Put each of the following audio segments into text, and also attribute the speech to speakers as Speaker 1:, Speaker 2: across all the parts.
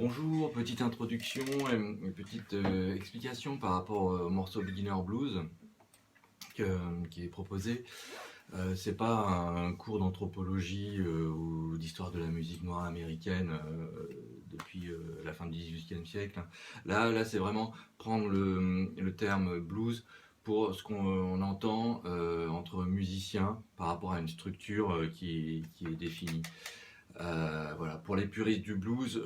Speaker 1: Bonjour, petite introduction et une petite explication par rapport au morceau Beginner Blues qui est proposé. C'est pas un cours d'anthropologie ou d'histoire de la musique noire américaine depuis la fin du XVIIIe siècle. Là c'est vraiment prendre le terme blues pour ce qu'on entend entre musiciens par rapport à une structure qui est définie. Voilà, pour les puristes du blues,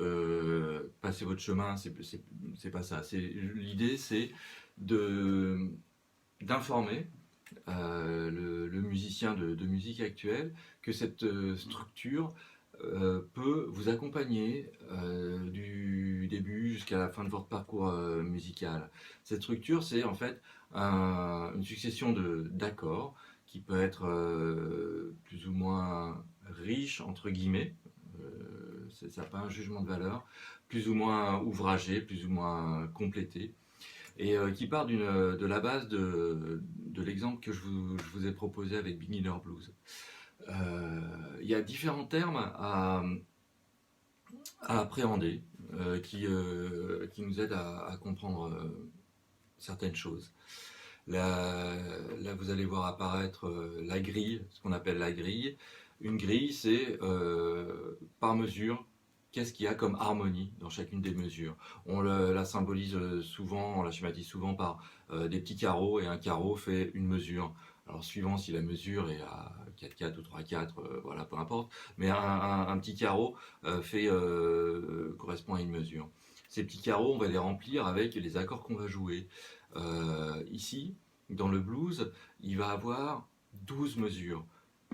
Speaker 1: passez votre chemin, c'est pas ça. L'idée, c'est d'informer le musicien de musique actuelle que cette structure peut vous accompagner du début jusqu'à la fin de votre parcours musical. Cette structure, c'est en fait une succession d'accords qui peut être plus ou moins riche, entre guillemets, ça n'a pas un jugement de valeur, plus ou moins ouvragé, plus ou moins complété, et qui part de la base de l'exemple que je vous ai proposé avec Beginner Blues. Il y a différents termes à appréhender qui nous aident à comprendre certaines choses. Là, vous allez voir apparaître la grille, ce qu'on appelle la grille. Une grille, c'est par mesure, qu'est-ce qu'il y a comme harmonie dans chacune des mesures. On la symbolise souvent, on la schématise souvent par des petits carreaux, et un carreau fait une mesure. Alors suivant si la mesure est à 4-4 ou 3-4, voilà, peu importe, mais un petit carreau correspond à une mesure. Ces petits carreaux, on va les remplir avec les accords qu'on va jouer. Ici, dans le blues, il va avoir 12 mesures.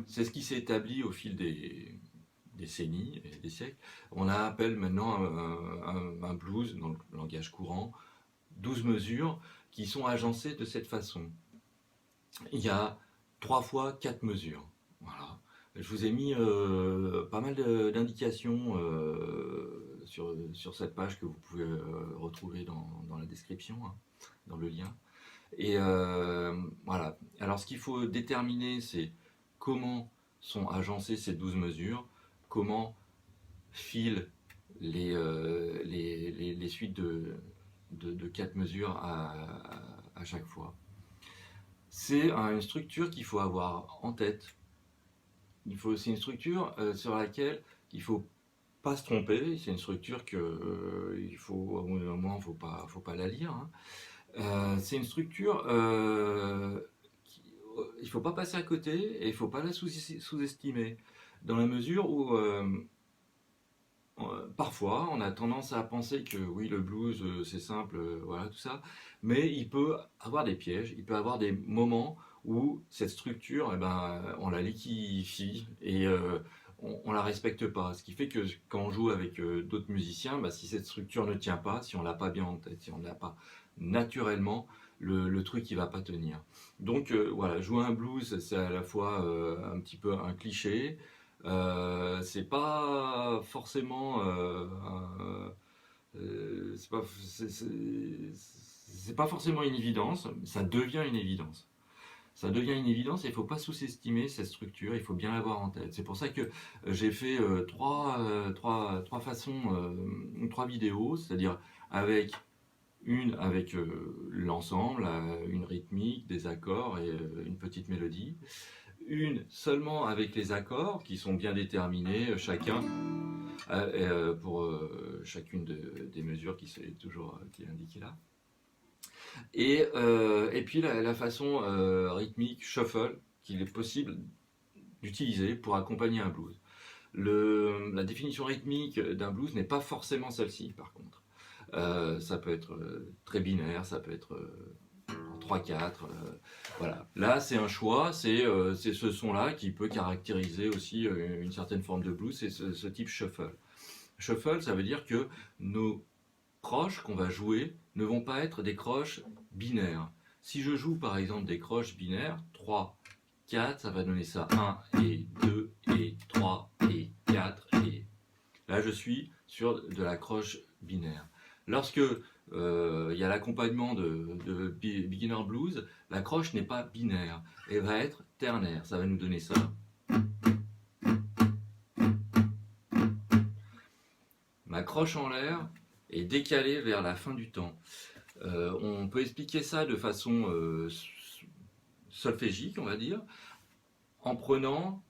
Speaker 1: C'est ce qui s'est établi au fil des décennies et des siècles. On appelle maintenant un blues, dans le langage courant, 12 mesures qui sont agencées de cette façon. Il y a 3 fois 4 mesures. Voilà. Je vous ai mis pas mal d'indications sur cette page que vous pouvez retrouver dans la description, hein, dans le lien. Et voilà. Alors ce qu'il faut déterminer, c'est comment sont agencées ces 12 mesures, comment filent les suites de 4 mesures à chaque fois. C'est une structure qu'il faut avoir en tête. C'est une structure sur laquelle il ne faut pas se tromper. C'est une structure il faut, au bout d'un moment, faut pas la lire, hein. C'est une structure il ne faut pas passer à côté et il ne faut pas la sous-estimer, dans la mesure où parfois on a tendance à penser que oui, le blues c'est simple, voilà tout ça, mais il peut avoir des pièges, il peut avoir des moments où cette structure, eh ben, on la liquéfie et on la respecte pas. Ce qui fait que quand on joue avec d'autres musiciens, bah, si cette structure ne tient pas, si on l'a pas bien en tête, si on l'a pas naturellement, le truc il va pas tenir. Donc voilà, jouer un blues, c'est à la fois un petit peu un cliché. C'est pas forcément c'est pas forcément une évidence, ça devient une évidence. Ça devient une évidence et il ne faut pas sous-estimer cette structure, il faut bien l'avoir en tête. C'est pour ça que j'ai fait trois façons, 3 vidéos, c'est-à-dire avec avec l'ensemble, une rythmique, des accords et une petite mélodie. Une seulement avec les accords qui sont bien déterminés, chacun pour chacune des mesures qui est indiquée là. Et puis la façon rythmique, shuffle, qu'il est possible d'utiliser pour accompagner un blues. La définition rythmique d'un blues n'est pas forcément celle-ci, par contre. Ça peut être très binaire, ça peut être 3-4, voilà. Là, c'est un choix, c'est ce son-là qui peut caractériser aussi une certaine forme de blues, c'est ce type shuffle. Shuffle, ça veut dire que nos croches qu'on va jouer ne vont pas être des croches binaires. Si je joue par exemple des croches binaires, 3, 4, ça va donner ça 1 et 2 et 3 et 4 et... Là, je suis sur de la croche binaire. Lorsque il y a l'accompagnement de Beginner Blues, la croche n'est pas binaire, elle va être ternaire. Ça va nous donner ça. Ma la croche en l'air est décalée vers la fin du temps. On peut expliquer ça de façon solfégique, on va dire, en prenant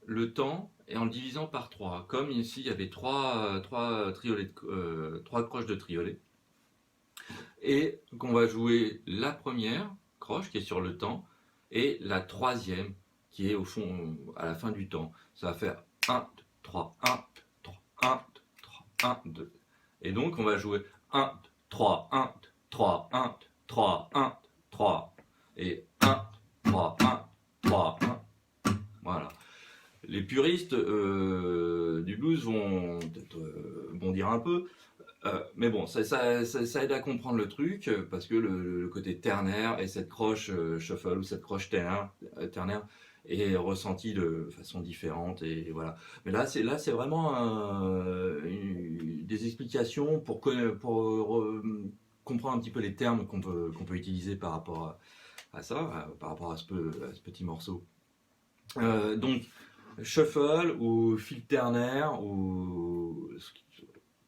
Speaker 1: le temps et en le divisant par 3. Comme ici, il y avait trois croches de triolet. Et qu'on va jouer la première croche qui est sur le temps et la troisième qui est au fond à la fin du temps. Ça va faire 1, 2, 3, 1, 2, 3, 1, 2, 3, 1, 2. Et donc on va jouer 1, 2, 3, 1, 2, 3, 1, 2, 3, 1, 2, 3. Et 1, 3, 1, 3, 1. Voilà. Les puristes du blues vont peut-être bondir un peu. Mais bon, ça aide à comprendre le truc, parce que le côté ternaire et cette croche shuffle ou cette croche ternaire est ressenti de façon différente, et voilà. Mais là c'est vraiment des explications pour comprendre un petit peu les termes qu'on peut utiliser par rapport à ça, par rapport à ce petit morceau. Donc shuffle ou fil ternaire ou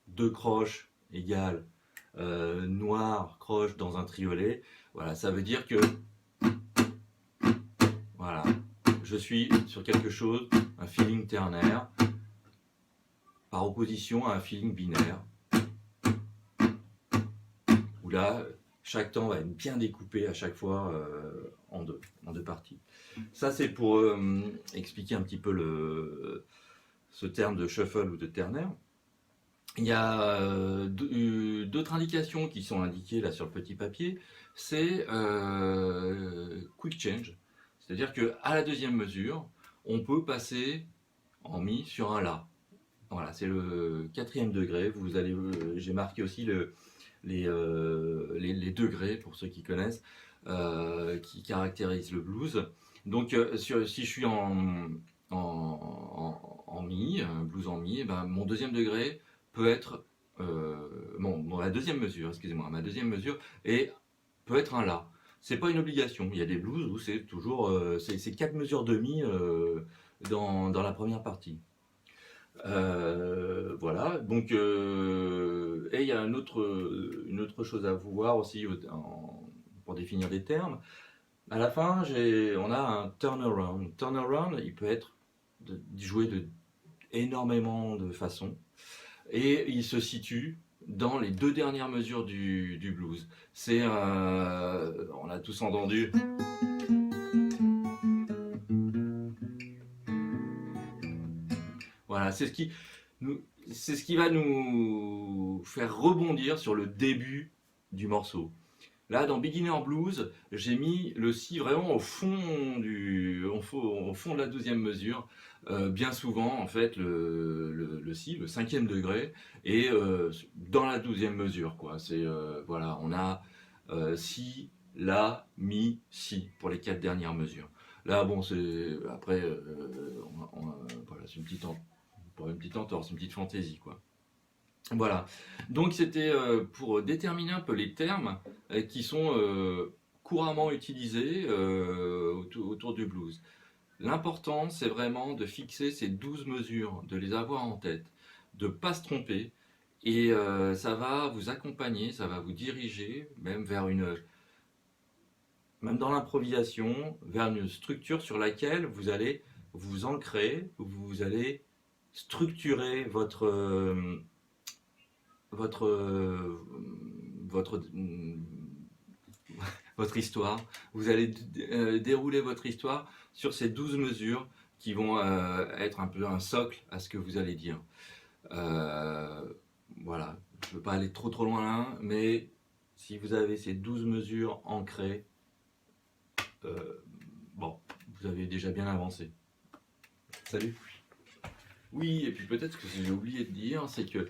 Speaker 1: deux croches égale noir croche dans un triolet. Voilà, ça veut dire que voilà, je suis sur quelque chose, un feeling ternaire, par opposition à un feeling binaire, où là, chaque temps va être bien découpé à chaque fois en deux parties. Ça, c'est pour expliquer un petit peu ce terme de shuffle ou de ternaire. Il y a d'autres indications qui sont indiquées là sur le petit papier, c'est quick change, c'est-à-dire qu'à la deuxième mesure, on peut passer en mi sur un la. Voilà, c'est le 4e degré. J'ai marqué aussi les degrés pour ceux qui connaissent, qui caractérisent le blues. Donc si je suis en mi, un blues en mi, ben, mon deuxième degré peut être ma deuxième mesure, ma deuxième mesure peut être un la. C'est pas une obligation. Il y a des blues où c'est toujours c'est 4 mesures de mi dans la première partie. Voilà. Donc et il y a une autre chose à voir aussi pour définir des termes. À la fin, on a un turnaround. Turnaround, il peut être joué de énormément de façons. Et il se situe dans les 2 dernières mesures du blues. C'est, on l'a tous entendu. Voilà, c'est ce qui va nous faire rebondir sur le début du morceau. Là, dans Beginner Blues, j'ai mis le si vraiment au fond de la 12e mesure. Bien souvent, en fait, le si, le 5e degré, est dans la 12e mesure, quoi. C'est voilà, on a si, la, mi, si pour les 4 dernières mesures. Là, bon, c'est après, voilà, c'est une petite entorse, une petite fantaisie, quoi. Voilà, donc c'était pour déterminer un peu les termes qui sont couramment utilisés autour du blues. L'important, c'est vraiment de fixer ces 12 mesures, de les avoir en tête, de ne pas se tromper, et ça va vous accompagner, ça va vous diriger même même dans l'improvisation, vers une structure sur laquelle vous allez vous ancrer, vous allez structurer votre histoire. Vous allez dérouler votre histoire sur ces 12 mesures qui vont être un peu un socle à ce que vous allez dire. Voilà, je ne veux pas aller trop loin là, mais si vous avez ces 12 mesures ancrées, bon, vous avez déjà bien avancé. Salut. Oui, et puis peut-être que j'ai oublié de dire, c'est que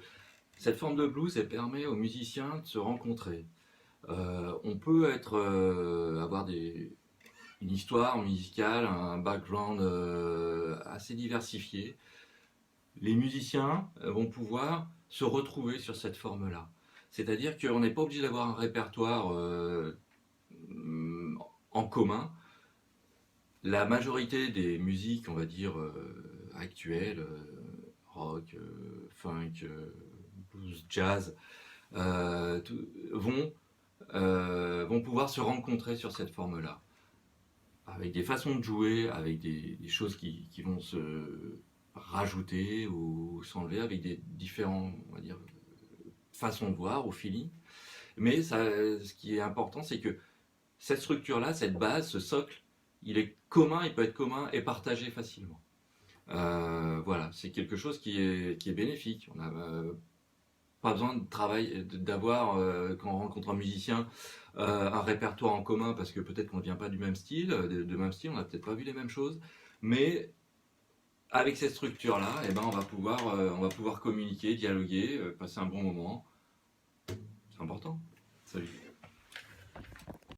Speaker 1: cette forme de blues, elle permet aux musiciens de se rencontrer. On peut avoir une histoire musicale, un background assez diversifié. Les musiciens vont pouvoir se retrouver sur cette forme-là. C'est-à-dire qu'on n'est pas obligé d'avoir un répertoire en commun. La majorité des musiques, on va dire, actuelles, rock, funk, blues, jazz, vont pouvoir se rencontrer sur cette forme-là, avec des façons de jouer, avec des choses qui vont se rajouter ou s'enlever, avec des différents, on va dire, façons de voir au feeling. Mais ça, ce qui est important, c'est que cette structure-là, cette base, ce socle, il est commun, il peut être commun et partagé facilement. Voilà, c'est quelque chose qui est bénéfique. On n'a pas besoin de travail, d'avoir, quand on rencontre un musicien, un répertoire en commun, parce que peut-être qu'on ne vient pas du même style, même style, on n'a peut-être pas vu les mêmes choses, mais avec cette structure-là, eh ben, on va pouvoir communiquer, dialoguer, passer un bon moment. C'est important. Salut.